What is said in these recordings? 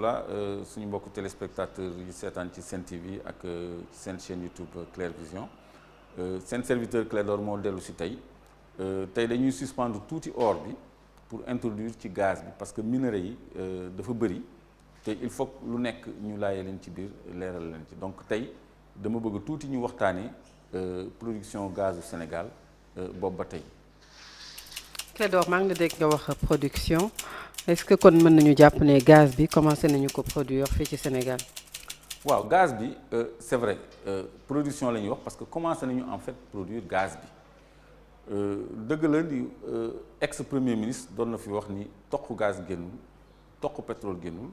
rahmatullah suñu mbokku téléspectateurs yi seetaan ci Sen TV ak ci seen chaîne YouTube Clair Vision seen serviteur Clédor moo dellu si tey dañuy suspendre tuuti or bi pour introduire ci gaz bi parce que minerais yi dafa bëri te il faut lu nekk ñu laajee leen ci biir leeral leen ci donc tey dama bëgg tuuti ñu waxtaanee production gaz du Sénégal boobu ba tey. Clédor maa ngi la dégg nga wax production est-ce que kon mën nañu jàpp ne gaz bi commencé nañu ko produire fii ci Sénégal. waaw gaz bi c'est vrai production la ñuy wax parce que commencé nañu en fait produire gaz bi dëgg la di ex premier ministre doon na fi wax ni toq gaz génnul toq pétrole génnul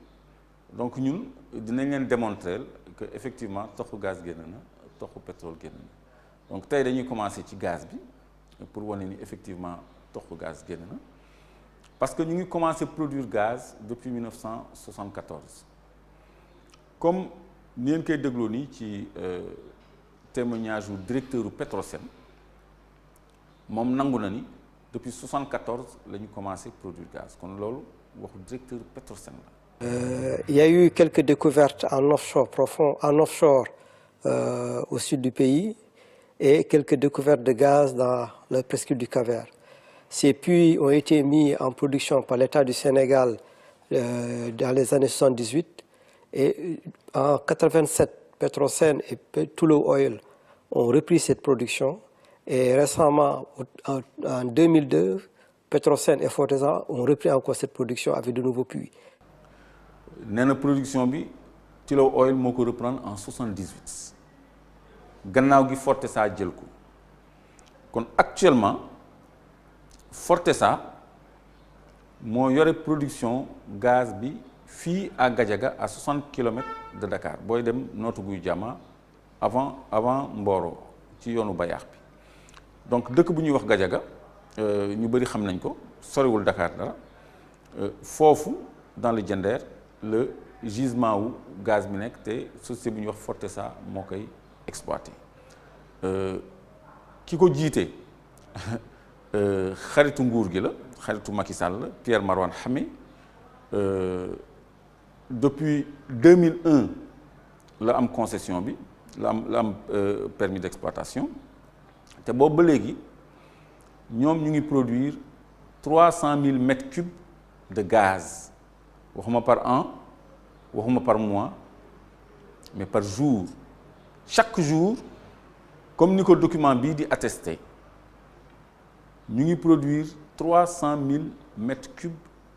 donc ñun dinañ leen démontrer que effectivement toq gaz génn na toq pétrole génn na donc tey dañuy commencer ci gaz bi pour wane ni effectivement toq gaz génn na parce que ñu ngi commencé produire gaz depuis 1974 comme ni ngeen koy dégloo nii ci témoignage u directeur u Petrosen moom nangu na ni depuis 74 la ñu commencé produire gaz kon loolu waxu directeur Petrosen la. Il y a eu quelques découvertes en offshore profond, en offshore au sud du pays et quelques découvertes de gaz dans la presqu'île du Cap-Vert. Ces puits ont été mis en production par l'État du Sénégal dans les années 78 et en 87, Petrosen et Tullow Oil ont repris cette production et récemment, en 2002, Petrosen et Fortesa ont repris encore cette production avec de nouveaux puits. nee na production bi Tullow Oil moo ko reprendre en 78 gannaaw gi Fortesa jël ko kon actuellement Fortesa moo yore production gaz bi fii à Gadiaga à 60 kilomètres de Dakar booy dem Notto Gouye Diama avant Mboro ci yoonu Bayaax bi donc dëkk bu ñuy wax Gadiaga ñu bëri xam nañ ko soriwul Dakar dara foofu dans le Diender le gisement wu gaz bi nekk te société bu ñuy wax Fortesa moo koy exploité ki ko jiite xaritu nguur gi la xaritu Macky Sall la Pierre Marouane Hamé depuis 2001 la am concession bi la am permis d'exploitation te boobu ba léegi ñoom ñu ngi produire 300 000 mètres cubes de gaz waxuma par an waxuma par mois mais par jour chaque jour comme ni ko document bii di attesté ñu ngi produire 300 000 mètres cubes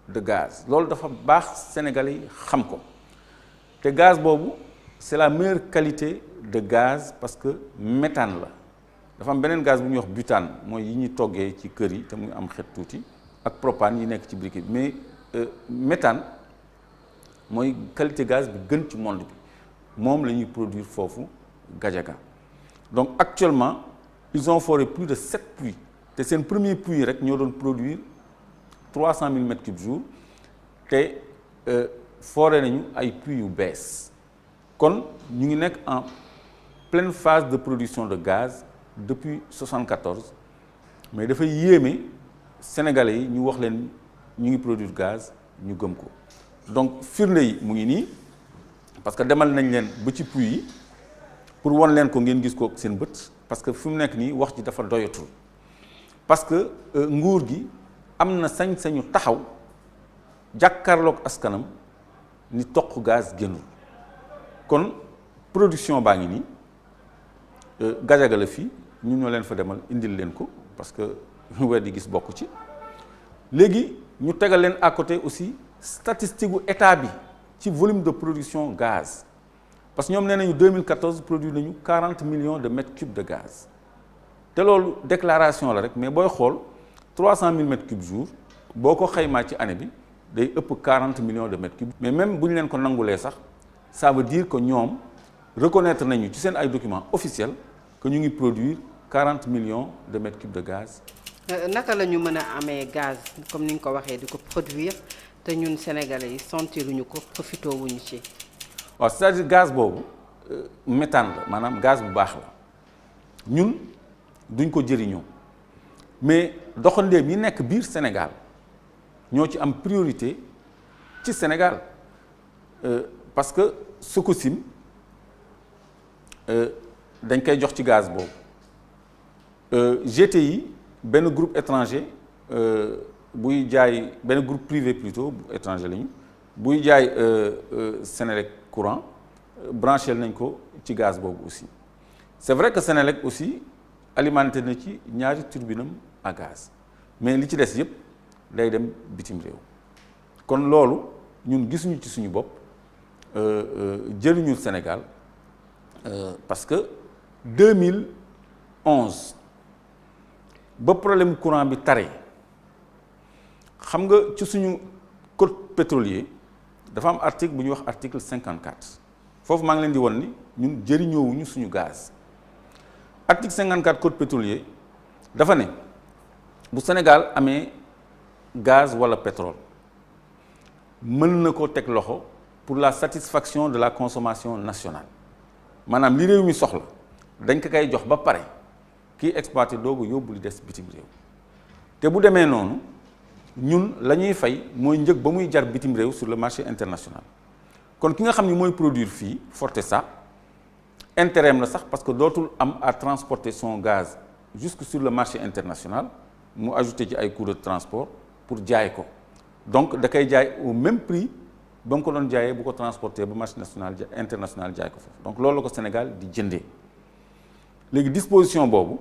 de gaz loolu dafa baax Sénégalais yi xam ko te gaz boobu c'est la meilleure qualité de gaz parce que méthane la dafa am beneen gaz bu ñuy wax butane mooy yi ñuy toggee ci kër yi te mu am xet tuuti ak propane yi nekk ci briquet bi mais méthane mooy qualité gaz bi gën ci monde bi moom la ñuy produire foofu Gadiaga donc actuellement ils ont foré plus de 7 puits te seen premier puits rek ñoo doon produire 300 000 mètres cubes jour te foré nañu ay puits yu bees kon ñu ngi nekk en pleine phase de production de gaz depuis 74 mais dafay yéeme Sénégalais yi ñu wax leen ñu ngi produire gaz ñu gëm ko donc firnde yi mu ngi nii parce que demal nañ leen ba ci puits yi pour won leen ko ngeen gis ko seen bët parce que fi mu nekk nii wax ji dafa doyatul parce que nguur gi am na sañ-sañu taxaw jàkkaarloog askanam ni toq gaz génnul kon production baa ngi nii Gadiaga la fii ñun ñoo leen fa demal indil leen ko parce que weer di gis bokk ci léegi ñu tegal leen à côté aussi statistique gu état bi ci volume de production gaz parce que ñoom nee nañu 2014 produit nañu 40 millions de mètres cubes de gaz te loolu déclaration la rek mais booy xool 300 000 mètres cubes jour boo ko xaymaa ci année bi day ëpp 40 millions de mètres cubes mais même bu ñu leen ko nangulee sax ça veut dire que ñoom reconnaître nañu ci seen ay documents officiels que ñu ngi produire 40 millions de mètres cubes de gaz. naka la ñu mën a amee gaz comme ni nga ko waxee di ko produire te ñun sénégalais yi sentiruñu ko profité wuñu ci. waaw c'est-à-dire gaz boobu méthane la maanaam gaz bu baax la ñun duñ ko jëriñoo mais doxandéem yi nekk biir Sénégal ñoo ci am priorité ci Sénégal parce que Sococim dañ koy jox ci gaz boobu GTI benn groupe étranger buy jaay benn groupe privé plutôt étranger lañu buy jaay Senelec courant branché nañ ko ci gaz boobu aussi c'est vrai que Senelec aussi alimenté na ci ñaari turbinam à gaz mais li ci des yëpp day dem bitim réew kon loolu ñun gisuñu ci suñu bopp jëriñul Sénégal parce que 2011 ba problème courant bi tare xam nga ci suñu code pétrolier dafa am article bu ñuy wax article 54 foofu maa ngi leen di won ni ñun jëriñoowuñu suñu gaz article 54 code pétrolier dafa ne bu Sénégal amee gaz wala pétrole mën na ko teg loxo pour la satisfaction de la consommation nationale maanaam li réew mi soxla dañ ko koy jox ba pare kii exploité doogu yóbbu li des bitim réew te bu demee noonu ñun la ñuy fay mooy njëg ba muy jar bitim réew sur le marché international kon ki nga xam ni mooy produire fii Fortesa intérêt am la sax parce que dootul am à transporter son gaz jusque sur le marché international mu ajouté ci ay coûts de transport pour jaay ko donc da koy jaay au même prix ba mu ko doon jaayee bu ko transporter ba marché national international jaay ko foofu donc loolu la ko Sénégal di jëndee léegi disposition boobu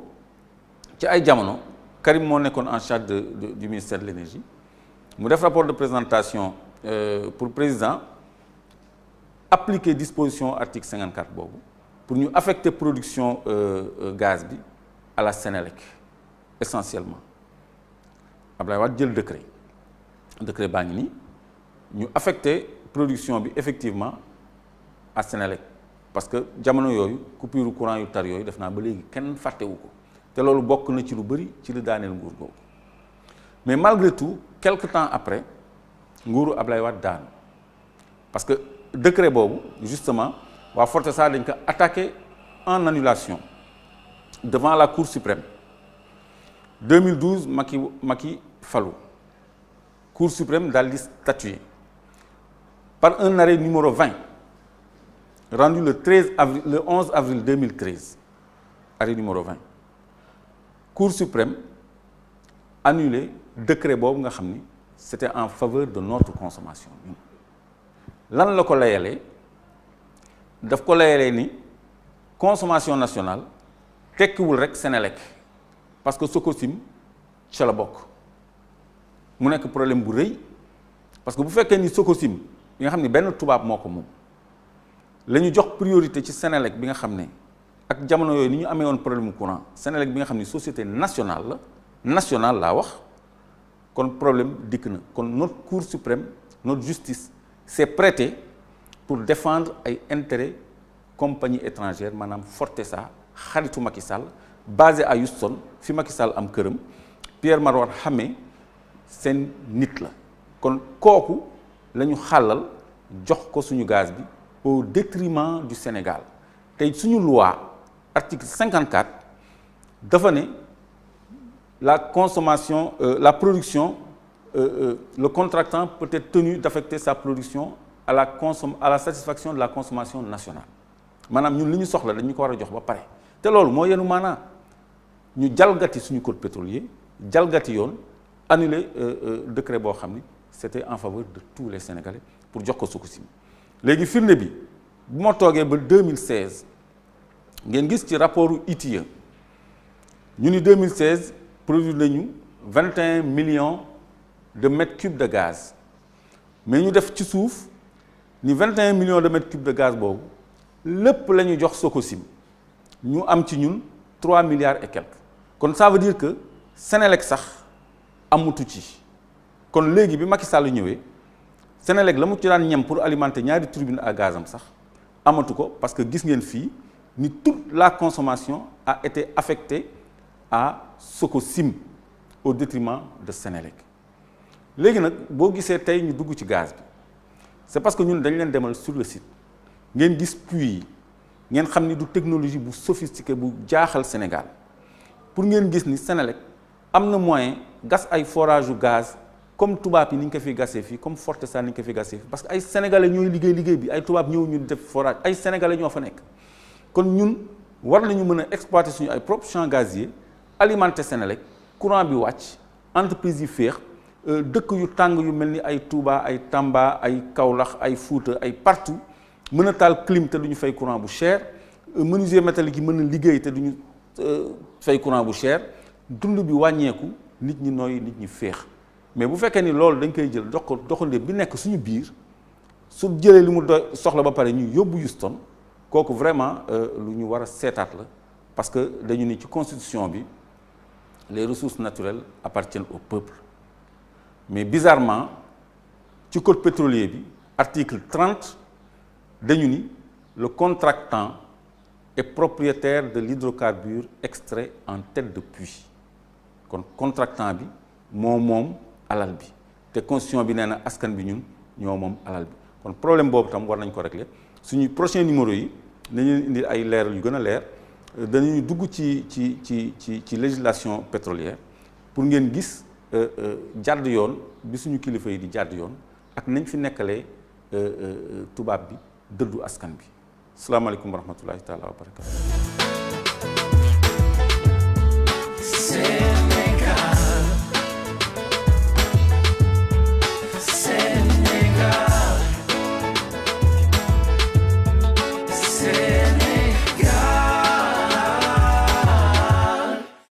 ci ay jamono Karim moo nekkoon en charge du ministère de l'énergie mu def rapport de présentation pour président appliquer disposition article 54 boobu pour ñu affecter production gaz bi à la Sénélec essentiellement Abdoulaye Wade jël décret baa ngi nii ñu affecté production bi effectivement à Sénélec parce que jamono yooyu coupure courant yu tar yooyu def naa ba léegi kenn fàttewu ko te loolu bokk na ci lu bëri ci li daaneel nguur googu mais malgré tout quelque temps après nguuru Abdoulaye Wade daanu parce que décret boobu justement waa Fortesa dañ ko attaqué en annulation devant la Cour suprême 2012 Macky falu Cour suprême daal di statuer par un arrêt numéro 20 rendu le 11 avril 2013 arrêt numéro 20 Cour suprême annulé décret boobu nga xam ni c'était en faveur de notre consommation lan la ko layalee daf ko layalee ni consommation nationale tekkiwul rek Sénélec parce que Sococim ca la bokk mu nekk problème bu rëy parce que bu fekkee ni Sococim bi nga xam ni benn tubaab moo ko moom la ñu jox priorité ci Sénélec bi nga xam ne ak jamono yooyu ni ñu amee woon problème courant Sénélec bi nga xam ni société nationale la nationale laa wax kon problème dikk na kon notre Cour suprême notre justice s'est prêtée pour défendre ay intérêts compagnie étrangère maanaam Fortesa xaritu Macky Sall basé à Houston fi Macky Sall am këram Pierre Marouane Hamé seen nit la kon kooku la ñu xàllal jox ko suñu gaz bi au détriment du Sénégal tey suñu loi article 54 dafa ne la consommation la production le contractant peut être tenu d'affecter sa production à la satisfaction de la consommation nationale maanaam ñun li ñu soxla dañu ko war a jox ba pare te loolu moo yenu maanaa ñu jalgati suñu code pétrolier jalgati yoon annuler décret boo xam ni c'était en faveur de tous les Sénégalais pour jox ko Sococim léegi firnde bi bu ma toogee ba 2016 ngeen gis ci rapportu ITIE ñu ni 2016 produit nañu 21 millions de mètres cubes de gaz mais ñu def ci suuf ni 21 millions de mètres cubes de gaz boobu lépp la ñu jox Sococim ñu am ci ñun 3 milliards et quelques kon ça veut dire que Sénélec sax amutu ci kon léegi bi Macky Sall ñëwee Sénélec la mu ci daan ñem pour alimenter ñaari turbine à gaz am sax amatu ko parce que gis ngeen fii ni toute la consommation a été affectée à Sococim au détriment de Sénélec léegi nag boo gisee tey ñu dugg ci gaz bi c'est parce que ñun dañ leen demal sur le site ngeen gis puits yi ngeen xam ni du technologie bu sophistiquée bu jaaxal Sénégal pour ngeen gis ni Sénélec am na moyen gas ay forage u gaz comme tubaab yi ni ñu ko fi gasee fii comme Fortescue ni ñu ko fi gasee fii parce que ay sénégalais ñooy liggéey bi ay tubaab ñëw ñu def forage ay sénégalais ñoo fa nekk kon ñun war nañu mën a exploiter suñu ay propres champs gaziers alimenter Sénélec courant bi wàcc entreprise yi féex dëkk yu tàng yu mel ni ay Touba ay Tamba ay Kaolack ay Fouta ay partout mën a taal clim te duñu fay courant bu cher menuisier métallique yi mën a liggéey te duñu fay courant bu cher dund bi wàññeeku nit ñi nooy nit ñi féex mais bu fekkee ni loolu dañ koy jël jox ko doxandéem bi nekk suñu biir su jëlee li mu doy soxla ba pare ñu yóbbu Houston kooku vraiment lu ñu war a seetaat la parce que dañu ni ci constitution bi les ressources naturelles appartiennent au peuple mais bizarrement ci code pétrolier bi article 30 dañu ni le contractant est propriétaire de l'hydrocarbure extrait en tête de puits kon contractant bi moom alal bi te constitution bi nee na askan bi ñun ñoo moom alal bi kon problème boobu tam war nañ ko régler suñu prochain numéro yi nañu indi ay leeral yu gën a leer dañuy dugg ci législation pétrolière pour ngeen gis jàdd yoon bi suñu kilifa yi di jàdd yoon ak nañ fi nekkalee tubaab bi dëddu askan bi salaamaaleykum wa rahmatullahi taala wa barakatu